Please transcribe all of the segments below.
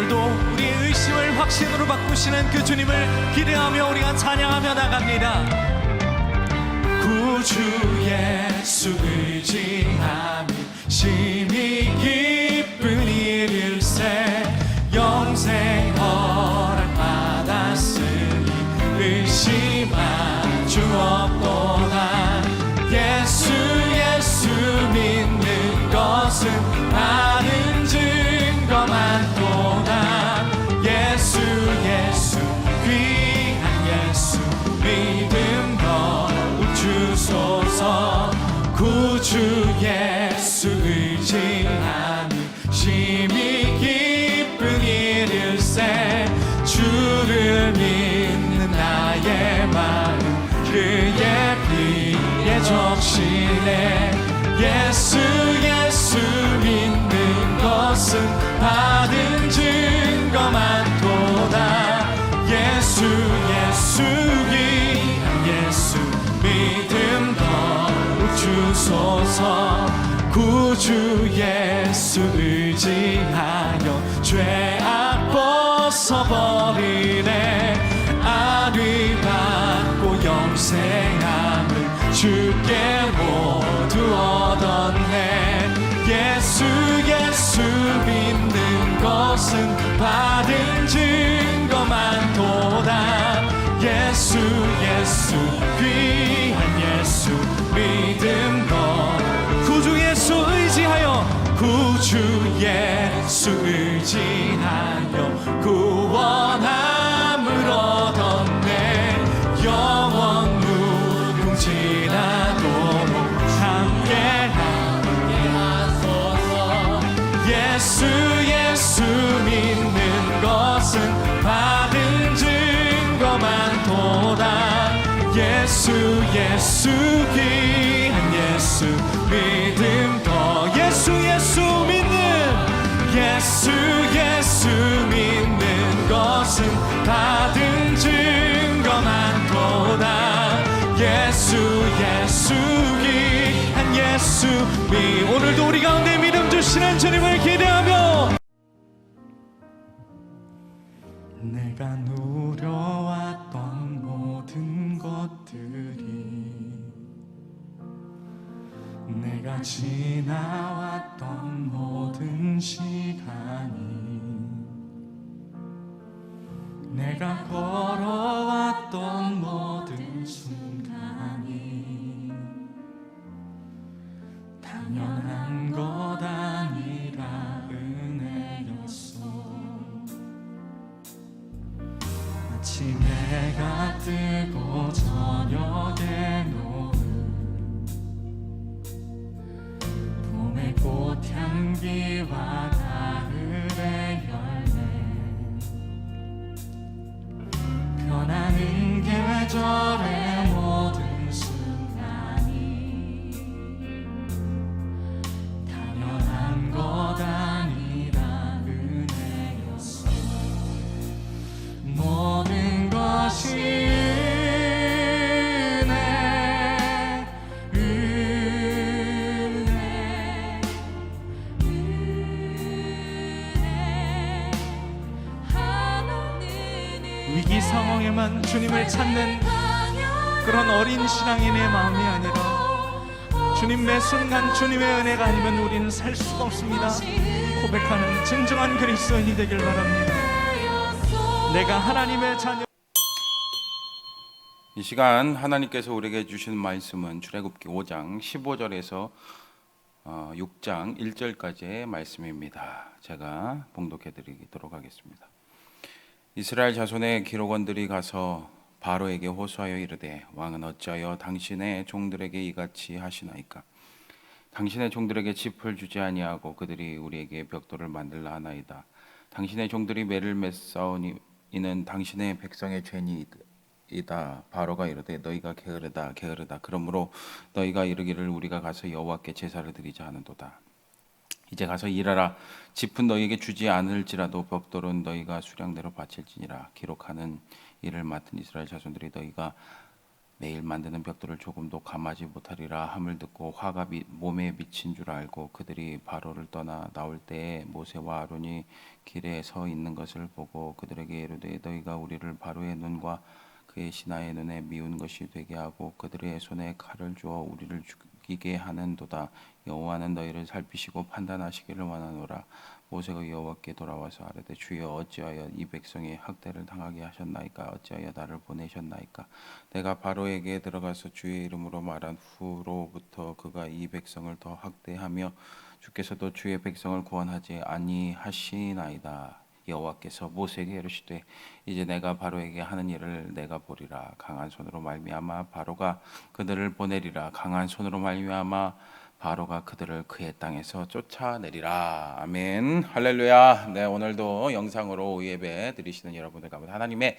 오늘도 우리의 의심을 확신으로 바꾸시는 그 주님을 기대하며 우리가 찬양하며 나갑니다. 구주 예수 의지함이 심히 기쁜 일일세 영생 허락받았으니 의심할 주 없도다. 예수 믿는 것은 많은 증거만 도다. 예수 귀한 예수 믿음 더욱 주소서. 구주 예수 의지함이 심히 기쁜 일일세 주를 믿는 나의 마음 그의 피에 적시네. 예수 믿는 것은 받은 증거만 도다. 예수 귀한 예수 믿음 더욱 주소서. 구주 예수 의지하여 죄악 벗어버리네. 안위 받고 영생함을 주께 모두 얻었네. 예수 믿는 것은 받은 증거만 도다. 예수 귀한 예수 믿음 것. 구주 예수 의지하여 구주 예수 의지하여 구원함을 얻었네. 영원 무궁지나도록 함께 하소서. 예수 믿는 것은 받은 증거만 도다. 예수 귀한 예수 믿음 더. 예수 믿는 것은 받은 증거만 도다. 예수 귀한 예수 오늘도 우리 가운데 믿음 주시는 주님을 기대하며 내가 누려왔던 모든 것들이 내가 지나왔던 모든 시간이 내가 걸어왔던 모든 순간이 당연한 것 아니라 은혜였어. 아침에 해가 뜨고 저녁에 노을 봄의 꽃향기와 가을의 열매 변하는 계절의 모든 순간이 당연한 것 아니라 은혜였어. 모든 것이 위기 상황에만 주님을 찾는 그런 어린 신앙인의 마음이 아니라 주님 매 순간 주님의 은혜가 아니면 우리는 살 수가 없습니다. 고백하는 진정한 그리스도인이 되길 바랍니다. 내가 하나님의 자녀. 이 시간 하나님께서 우리에게 주신 말씀은 출애굽기 5장 15절에서 6장 1절까지의 말씀입니다. 제가 봉독해 드리도록 하겠습니다. 이스라엘 자손의 기록원들이 가서 바로에게 호소하여 이르되 왕은 어찌하여 당신의 종들에게 이같이 하시나이까? 당신의 종들에게 짚을 주지 아니하고 그들이 우리에게 벽돌을 만들라 하나이다. 당신의 종들이 매를 맺사오니 이는 당신의 백성의 죄니이다. 바로가 이르되 너희가 게으르다. 그러므로 너희가 이르기를 우리가 가서 여호와께 제사를 드리자 하는도다. 이제 가서 일하라. 짚은 너희에게 주지 않을지라도 벽돌은 너희가 수량대로 바칠지니라. 기록하는 일을 맡은 이스라엘 자손들이 너희가 매일 만드는 벽돌을 조금도 감하지 못하리라 함을 듣고 화가 몸에 미친 줄 알고 그들이 바로를 떠나 나올 때에 모세와 아론이 길에 서 있는 것을 보고 그들에게 이르되 너희가 우리를 바로의 눈과 그의 신하의 눈에 미운 것이 되게 하고 그들의 손에 칼을 주어 우리를 죽이게 하는도다. 여호와는 너희를 살피시고 판단하시기를 원하노라. 모세가 여호와께 돌아와서 아뢰되 주여 어찌하여 이 백성이 학대를 당하게 하셨나이까? 어찌하여 나를 보내셨나이까? 내가 바로에게 들어가서 주의 이름으로 말한 후로부터 그가 이 백성을 더 학대하며 주께서도 주의 백성을 구원하지 아니하시나이다. 여호와께서 모세에게 이르시되 이제 내가 바로에게 하는 일을 내가 보리라. 강한 손으로 말미암아 바로가 그들을 보내리라. 강한 손으로 말미암아 바로가 그들을 그의 땅에서 쫓아내리라. 아멘. 할렐루야. 네, 오늘도 영상으로 예배 드리시는 여러분들 가운데 하나님의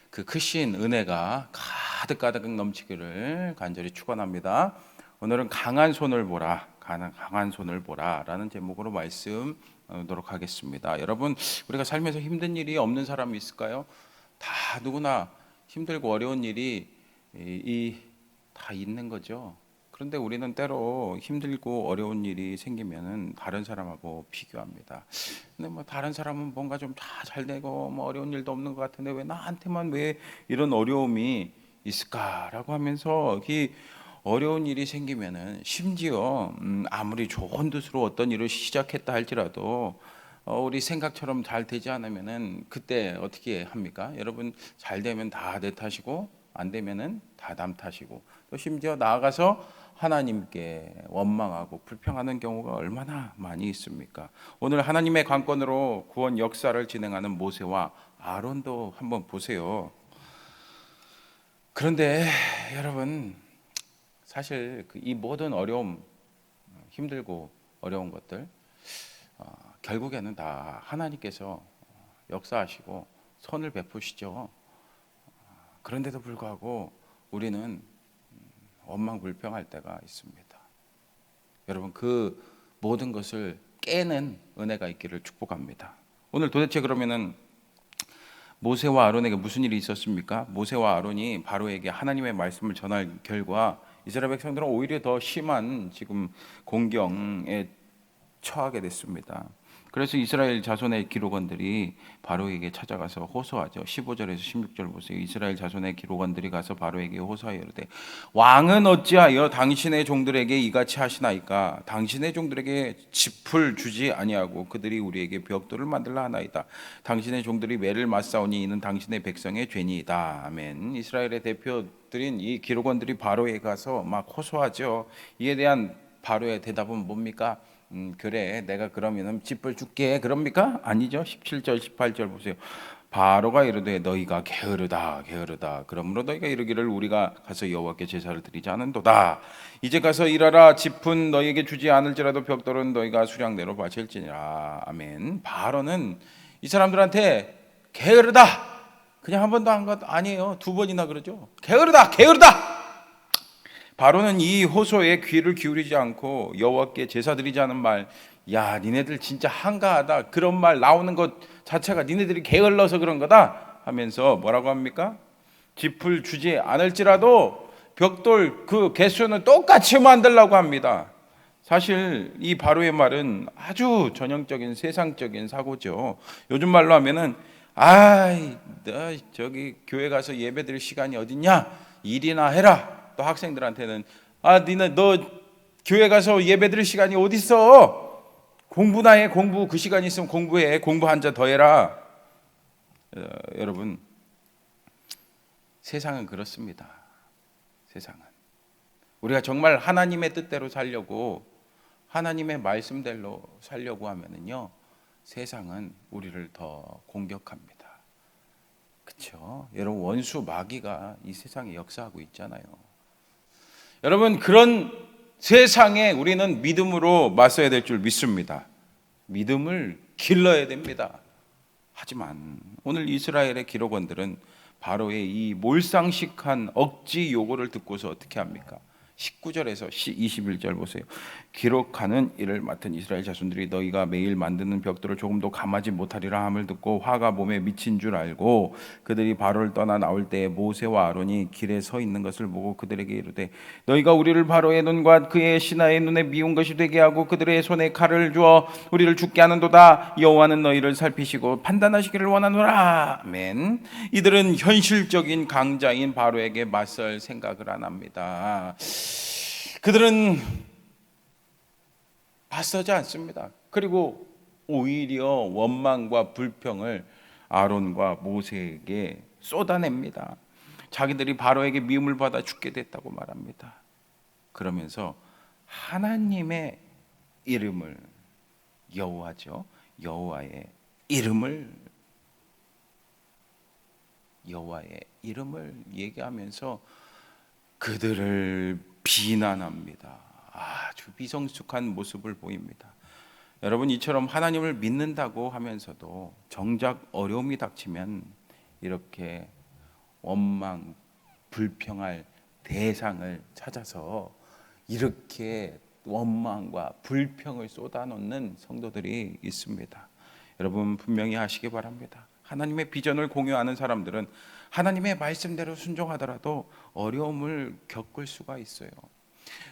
그 크신 은혜가 가득 넘치기를 간절히 축원합니다. 오늘은 강한 손을 보라, 강한 손을 보라라는 제목으로 말씀하도록 하겠습니다. 여러분, 우리가 살면서 힘든 일이 없는 사람이 있을까요? 다 누구나 힘들고 어려운 일이 다 있는 거죠. 그런데 우리는 때로 힘들고 어려운 일이 생기면은 다른 사람하고 비교합니다. 근데 뭐 다른 사람은 뭔가 좀 다 잘 되고 뭐 어려운 일도 없는 것 같은데 왜 나한테만 왜 이런 어려움이 있을까라고 하면서 이 어려운 일이 생기면은 심지어 아무리 좋은 뜻으로 어떤 일을 시작했다 할지라도 우리 생각처럼 잘 되지 않으면은 그때 어떻게 합니까? 여러분 잘 되면 다 내 탓이고 안 되면은 다 남 탓이고 또 심지어 나아가서 하나님께 원망하고 불평하는 경우가 얼마나 많이 있습니까? 오늘 하나님의 관건으로 구원 역사를 진행하는 모세와 아론도 한번 보세요. 그런데 여러분 사실 이 모든 어려움, 힘들고 어려운 것들 결국에는 다 하나님께서 역사하시고 선을 베푸시죠. 그런데도 불구하고 우리는 원망불평할 때가 있습니다. 여러분 그 모든 것을 깨는 은혜가 있기를 축복합니다. 오늘 도대체 그러면은 모세와 아론에게 무슨 일이 있었습니까? 모세와 아론이 바로에게 하나님의 말씀을 전할 결과 이스라엘 백성들은 오히려 더 심한 지금 공경에 처하게 됐습니다. 그래서 이스라엘 자손의 기록원들이 바로에게 찾아가서 호소하죠. 15절에서 16절 보세요. 이스라엘 자손의 기록원들이 가서 바로에게 호소하여 이르되 왕은 어찌하여 당신의 종들에게 이같이 하시나이까? 당신의 종들에게 짚을 주지 아니하고 그들이 우리에게 벽돌을 만들라 하나이다. 당신의 종들이 매를 맞사오니 이는 당신의 백성의 죄니이다. 아멘. 이스라엘의 대표들인 이 기록원들이 바로에 가서 막 호소하죠. 이에 대한 바로의 대답은 뭡니까? 그래 내가 그러면은 짚을 줄게 그럽니까? 아니죠. 17절 18절 보세요. 바로가 이르되 너희가 게으르다 그러므로 너희가 이르기를 우리가 가서 여호와께 제사를 드리지 않은도다. 이제 가서 일하라. 짚은 너희에게 주지 않을지라도 벽돌은 너희가 수량대로 바칠지니라. 아멘. 바로는 이 사람들한테 게으르다 그냥 한 번도 한 것 아니에요. 두 번이나 그러죠. 게으르다 바로는 이 호소에 귀를 기울이지 않고 여호와께 제사 드리지 않은 말, 야 니네들 진짜 한가하다 그런 말 나오는 것 자체가 니네들이 게을러서 그런 거다 하면서 뭐라고 합니까? 짚을 주지 않을지라도 벽돌 그 개수는 똑같이 만들라고 합니다. 사실 이 바로의 말은 아주 전형적인 세상적인 사고죠. 요즘 말로 하면은 너 저기 교회 가서 예배 드릴 시간이 어딨냐? 일이나 해라. 또 학생들한테는 니네 너 교회 가서 예배 드릴 시간이 어디 있어? 공부나 해. 공부 그 시간 있으면 공부해. 공부 한 잔 더 해라. 여러분 세상은 그렇습니다. 세상은 우리가 정말 하나님의 뜻대로 살려고 하나님의 말씀대로 살려고 하면은요 세상은 우리를 더 공격합니다. 그렇죠? 여러분 원수 마귀가 이 세상에 역사하고 있잖아요. 여러분 그런 세상에 우리는 믿음으로 맞서야 될 줄 믿습니다. 믿음을 길러야 됩니다. 하지만 오늘 이스라엘의 기록원들은 바로의 이 몰상식한 억지 요구를 듣고서 어떻게 합니까? 19절에서 21절 보세요. 기록하는 일을 맡은 이스라엘 자손들이 너희가 매일 만드는 벽돌을 조금도 감하지 못하리라 함을 듣고 화가 몸에 미친 줄 알고 그들이 바로를 떠나 나올 때에 모세와 아론이 길에 서 있는 것을 보고 그들에게 이르되 너희가 우리를 바로의 눈과 그의 신하의 눈에 미운 것이 되게 하고 그들의 손에 칼을 주어 우리를 죽게 하는도다. 여호와는 너희를 살피시고 판단하시기를 원하노라. 아멘. 이들은 현실적인 강자인 바로에게 맞설 생각을 안 합니다. 그들은 맞서지 않습니다. 그리고 오히려 원망과 불평을 아론과 모세에게 쏟아냅니다. 자기들이 바로에게 미움을 받아 죽게 됐다고 말합니다. 그러면서 하나님의 이름을, 여호와죠, 여호와의 이름을 얘기하면서 그들을 비난합니다. 아주 비성숙한 모습을 보입니다. 여러분, 이처럼 하나님을 믿는다고 하면서도 정작 어려움이 닥치면 이렇게 원망, 불평할 대상을 찾아서 이렇게 원망과 불평을 쏟아놓는 성도들이 있습니다. 여러분, 분명히 아시기 바랍니다. 하나님의 비전을 공유하는 사람들은 하나님의 말씀대로 순종하더라도 어려움을 겪을 수가 있어요.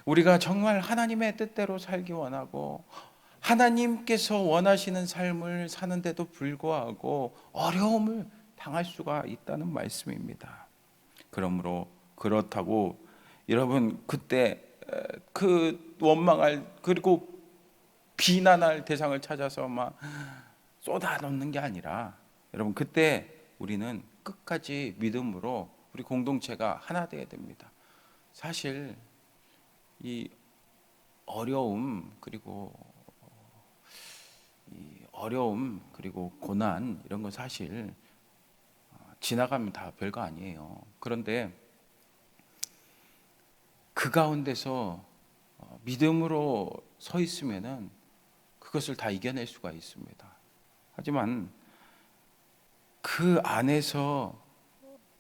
우리가 정말 하나님의 뜻대로 살기 원하고 하나님께서 원하시는 삶을 사는데도 불구하고 어려움을 당할 수가 있다는 말씀입니다. 그러므로 그렇다고 여러분 그때 그 원망할 그리고 비난할 대상을 찾아서 막 쏟아놓는 게 아니라 여러분 그때 우리는 끝까지 믿음으로 우리 공동체가 하나 되어야 됩니다. 사실 이 어려움 그리고 고난 이런 거 사실 지나가면 다 별거 아니에요. 그런데 그 가운데서 믿음으로 서 있으면은 그것을 다 이겨낼 수가 있습니다. 하지만 그 안에서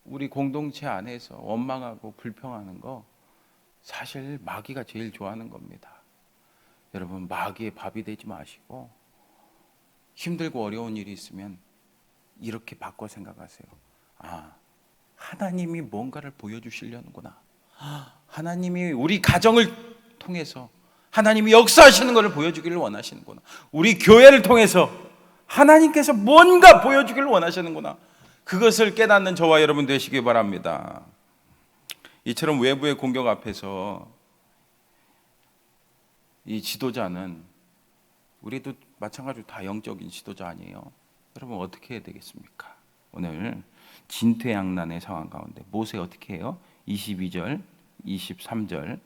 우리 공동체 안에서 원망하고 불평하는 거 사실 마귀가 제일 좋아하는 겁니다. 여러분, 마귀의 밥이 되지 마시고 힘들고 어려운 일이 있으면 이렇게 바꿔 생각하세요. 하나님이 뭔가를 보여주시려는구나. 하나님이 우리 가정을 통해서 하나님이 역사하시는 것을 보여주기를 원하시는구나. 우리 교회를 통해서 하나님께서 뭔가 보여주기를 원하시는구나. 그것을 깨닫는 저와 여러분 되시기 바랍니다. 이처럼 외부의 공격 앞에서 이 지도자는 우리도 마찬가지로 다 영적인 지도자 아니에요. 여러분 어떻게 해야 되겠습니까? 오늘 진퇴양난의 상황 가운데 모세 어떻게 해요? 22절 23절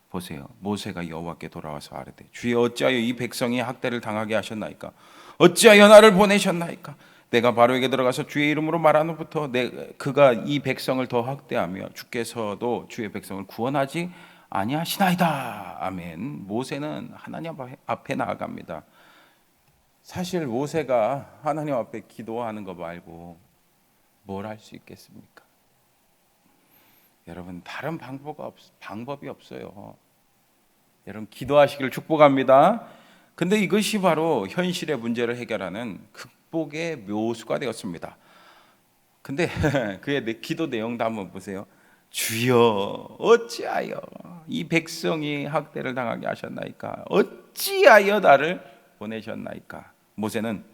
보세요. 모세가 여호와께 돌아와서 아뢰되 주여 어찌하여 이 백성이 학대를 당하게 하셨나이까? 어찌하여 나를 보내셨나이까? 내가 바로에게 들어가서 주의 이름으로 말하노부터 그가 이 백성을 더 학대하며 주께서도 주의 백성을 구원하지 아니하시나이다. 아멘. 모세는 하나님 앞에 나아갑니다. 사실 모세가 하나님 앞에 기도하는 거 말고 뭘 할 수 있겠습니까? 여러분 다른 방법이 없어요. 여러분 기도하시기를 축복합니다. 근데 이것이 바로 현실의 문제를 해결하는 극복의 묘수가 되었습니다. 근데 그의 기도 내용도 한번 보세요. 주여 어찌하여 이 백성이 학대를 당하게 하셨나이까? 어찌하여 나를 보내셨나이까? 모세는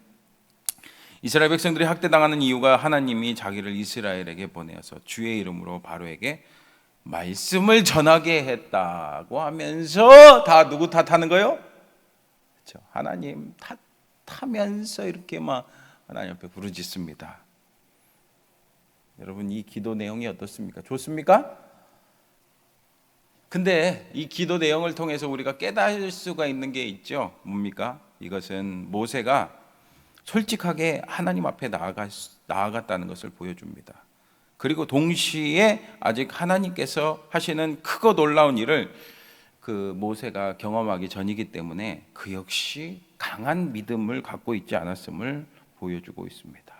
이스라엘 백성들이 학대당하는 이유가 하나님이 자기를 이스라엘에게 보내어서 주의 이름으로 바로에게 말씀을 전하게 했다고 하면서 다 누구 탓하는 거예요? 그렇죠. 하나님 탓하면서 이렇게 막 하나님 앞에 부르짖습니다. 여러분 이 기도 내용이 어떻습니까? 좋습니까? 근데 이 기도 내용을 통해서 우리가 깨달을 수가 있는 게 있죠. 뭡니까? 이것은 모세가 솔직하게 하나님 앞에 나아갔다는 것을 보여줍니다. 그리고 동시에 아직 하나님께서 하시는 크고 놀라운 일을 그 모세가 경험하기 전이기 때문에 그 역시 강한 믿음을 갖고 있지 않았음을 보여주고 있습니다.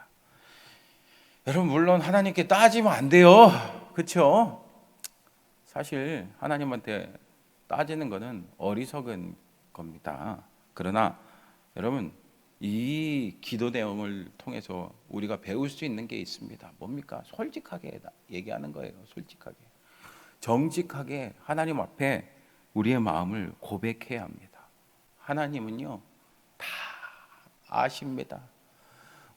여러분 물론 하나님께 따지면 안 돼요. 그렇죠? 사실 하나님한테 따지는 것은 어리석은 겁니다. 그러나 여러분, 이 기도 내용을 통해서 우리가 배울 수 있는 게 있습니다. 뭡니까? 솔직하게 얘기하는 거예요. 솔직하게, 정직하게 하나님 앞에 우리의 마음을 고백해야 합니다. 하나님은요 다 아십니다.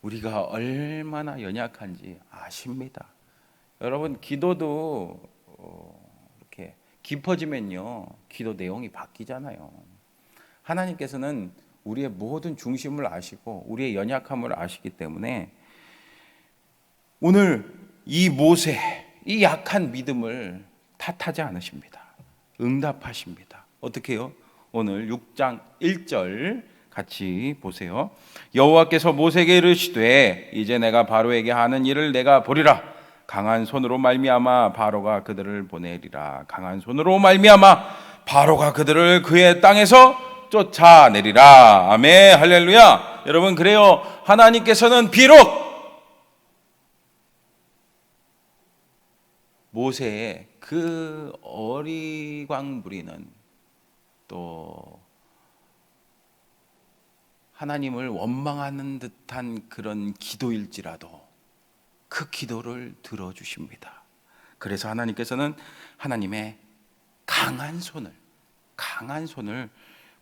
우리가 얼마나 연약한지 아십니다. 여러분, 기도도 이렇게 깊어지면요 기도 내용이 바뀌잖아요. 하나님께서는 우리의 모든 중심을 아시고 우리의 연약함을 아시기 때문에 오늘 이 모세, 이 약한 믿음을 탓하지 않으십니다. 응답하십니다. 어떻게 해요? 오늘 6장 1절 같이 보세요. 여호와께서 모세에게 이르시되 이제 내가 바로에게 하는 일을 내가 보리라. 강한 손으로 말미암아 바로가 그들을 보내리라. 강한 손으로 말미암아 바로가 그들을 그의 땅에서 쫓아내리라. 아멘, 할렐루야. 여러분, 그래요, 하나님께서는 비록 모세의 그 어리광 부리는 또 하나님을 원망하는 듯한 그런 기도일지라도 그 기도를 들어주십니다. 그래서 하나님께서는 하나님의 강한 손을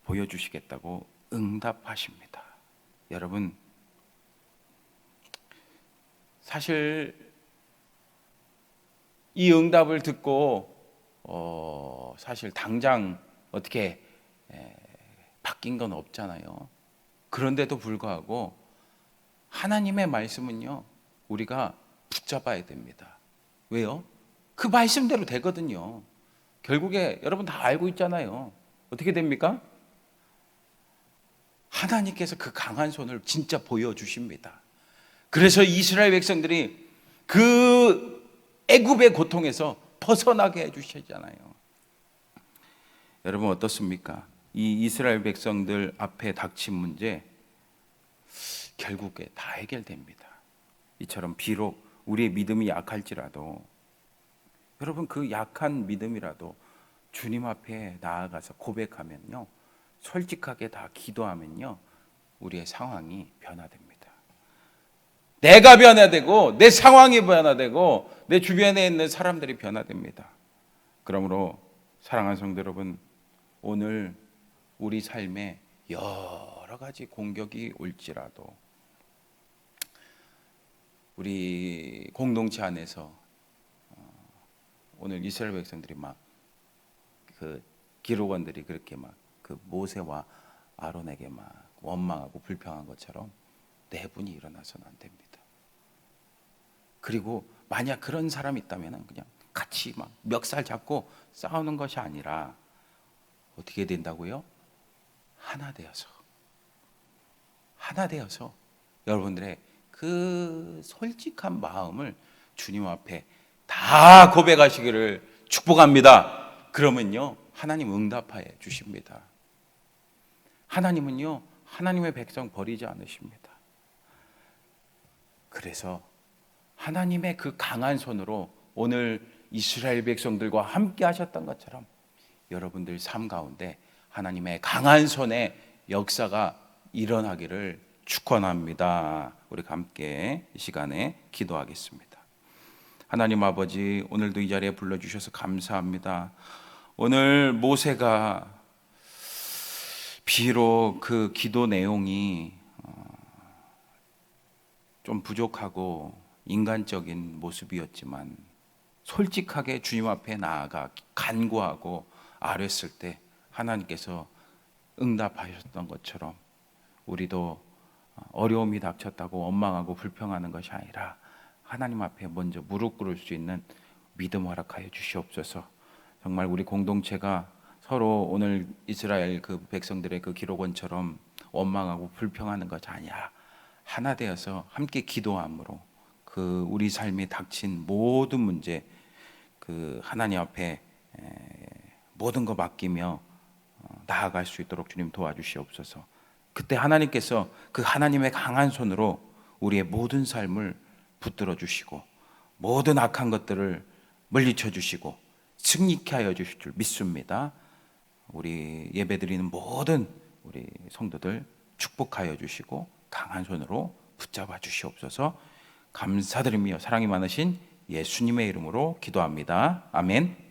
보여주시겠다고 응답하십니다. 여러분, 사실 이 응답을 듣고 사실 당장 어떻게 바뀐 건 없잖아요. 그런데도 불구하고 하나님의 말씀은요 우리가 붙잡아야 됩니다. 왜요? 그 말씀대로 되거든요. 결국에 여러분 다 알고 있잖아요. 어떻게 됩니까? 하나님께서 그 강한 손을 진짜 보여주십니다. 그래서 이스라엘 백성들이 그 애굽의 고통에서 벗어나게 해주시잖아요. 여러분 어떻습니까? 이 이스라엘 백성들 앞에 닥친 문제 결국에 다 해결됩니다. 이처럼 비록 우리의 믿음이 약할지라도 여러분 그 약한 믿음이라도 주님 앞에 나아가서 고백하면요, 솔직하게 다 기도하면요 우리의 상황이 변화됩니다. 내가 변화되고 내 상황이 변화되고 내 주변에 있는 사람들이 변화됩니다. 그러므로 사랑하는 성도 여러분, 오늘 우리 삶에 여러 가지 공격이 올지라도 우리 공동체 안에서 오늘 이스라엘 백성들이 막 그 기록원들이 그렇게 막 그 모세와 아론에게 막 원망하고 불평한 것처럼 내분이 일어나서는 안 됩니다. 그리고 만약 그런 사람이 있다면 그냥 같이 막 멱살 잡고 싸우는 것이 아니라 어떻게 된다고요? 하나 되어서 여러분들의 그 솔직한 마음을 주님 앞에 다 고백하시기를 축복합니다. 그러면요 하나님 응답하여 주십니다. 하나님은요 하나님의 백성 버리지 않으십니다. 그래서 하나님의 그 강한 손으로 오늘 이스라엘 백성들과 함께 하셨던 것처럼 여러분들 삶 가운데 하나님의 강한 손의 역사가 일어나기를 축원합니다. 우리 함께 이 시간에 기도하겠습니다. 하나님 아버지, 오늘도 이 자리에 불러주셔서 감사합니다. 오늘 모세가 비록 그 기도 내용이 좀 부족하고 인간적인 모습이었지만 솔직하게 주님 앞에 나아가 간구하고 아뢰었을 때 하나님께서 응답하셨던 것처럼 우리도 어려움이 닥쳤다고 원망하고 불평하는 것이 아니라 하나님 앞에 먼저 무릎 꿇을 수 있는 믿음 허락하여 주시옵소서. 정말 우리 공동체가 서로 오늘 이스라엘 그 백성들의 그 기록원처럼 원망하고 불평하는 것이 아니라 하나 되어서 함께 기도함으로 그 우리 삶에 닥친 모든 문제 그 하나님 앞에 모든 거 맡기며 나아갈 수 있도록 주님 도와주시옵소서. 그때 하나님께서 그 하나님의 강한 손으로 우리의 모든 삶을 붙들어 주시고 모든 악한 것들을 물리쳐 주시고 승리케 하여 주실 줄 믿습니다. 우리 예배드리는 모든 우리 성도들 축복하여 주시고 강한 손으로 붙잡아 주시옵소서. 감사드리며 사랑이 많으신 예수님의 이름으로 기도합니다. 아멘.